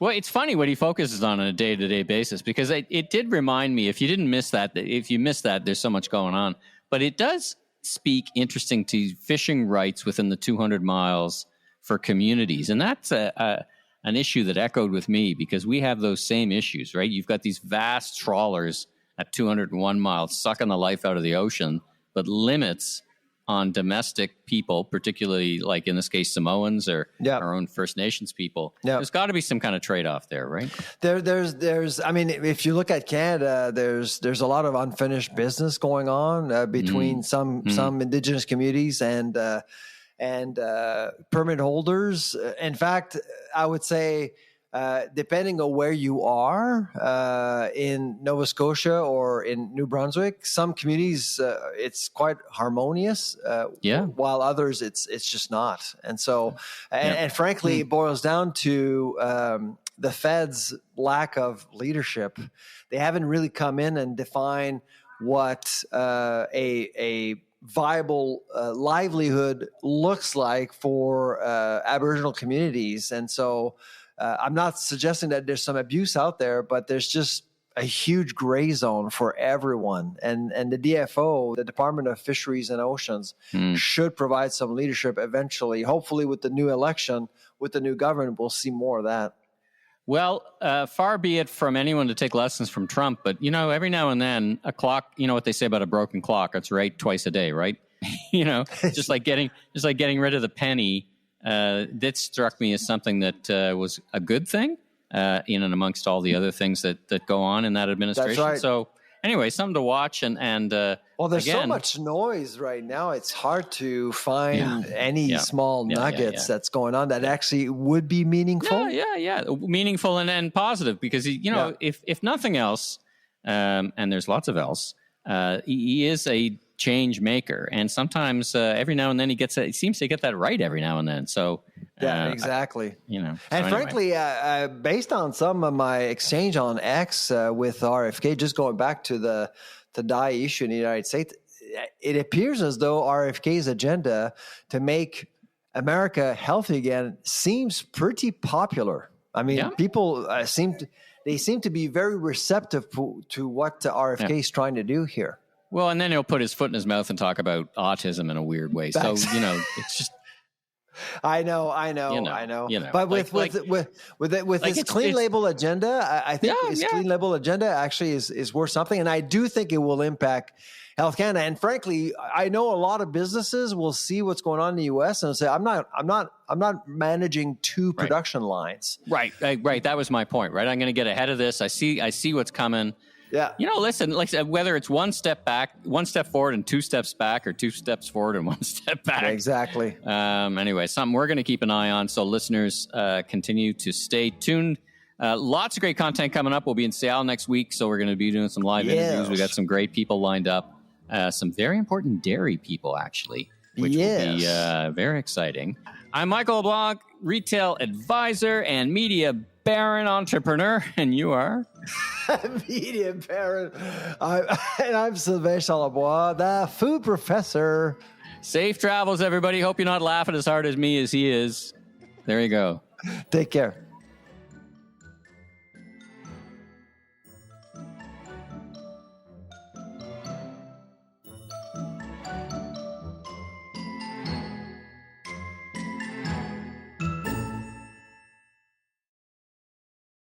Well, it's funny what he focuses on a day-to-day basis, because it did remind me, if you missed that, there's so much going on. But it does speak interesting to fishing rights within the 200 miles for communities. And that's an issue that echoed with me, because we have those same issues, right? You've got these vast trawlers at 201 miles sucking the life out of the ocean, but limits on domestic people, particularly like in this case Samoans or our own First Nations people. There's got to be some kind of trade-off there, right? There's I mean, if you look at Canada, there's a lot of unfinished business going on between some Indigenous communities and permit holders. In fact, I would say, depending on where you are in Nova Scotia or in New Brunswick, some communities it's quite harmonious, while others it's just not. And so, and frankly, it boils down to the Fed's lack of leadership. They haven't really come in and define what a viable livelihood looks like for Aboriginal communities. And so I'm not suggesting that there's some abuse out there, but there's just a huge gray zone for everyone. And the DFO, the Department of Fisheries and Oceans, should provide some leadership eventually. Hopefully with the new election, with the new government, we'll see more of that. Well, far be it from anyone to take lessons from Trump, but every now and then a clock, what they say about a broken clock, it's right twice a day, right? just like getting rid of the penny. That struck me as something that was a good thing in and amongst all the other things that go on in that administration. That's right. So anyway, something to watch. And well, there's so much noise right now. It's hard to find any small nuggets that's going on that actually would be meaningful. Yeah. Meaningful and positive, because, if nothing else, and there's lots of else, he is a change maker, and sometimes every now and then he seems to get that right every now and then. So exactly. And frankly, based on some of my exchange on X with RFK, just going back to the dye issue in the United States, it appears as though RFK's agenda to make America healthy again seems pretty popular. I mean, people seem to be very receptive to what RFK is trying to do here. Well, and then he'll put his foot in his mouth and talk about autism in a weird way. So, it's just. I know. But with his clean label agenda, I think his clean label agenda actually is worth something, and I do think it will impact Health Canada. And frankly, I know a lot of businesses will see what's going on in the U.S. and say, "I'm not managing two production lines." Right. That was my point. Right. I'm going to get ahead of this. I see what's coming. Yeah. Listen, like whether it's one step forward and two steps back, or two steps forward and one step back. Exactly. Anyway, something we're going to keep an eye on. So listeners, continue to stay tuned. Lots of great content coming up. We'll be in Seattle next week, so we're going to be doing some live interviews. We got some great people lined up. Some very important dairy people, actually, which will be very exciting. I'm Michael LeBlanc, retail advisor and media baron entrepreneur, and you are? Media baron. I'm Sylvain Charlebois, the food professor. Safe travels, everybody. Hope you're not laughing as hard as me as he is. There you go. Take care.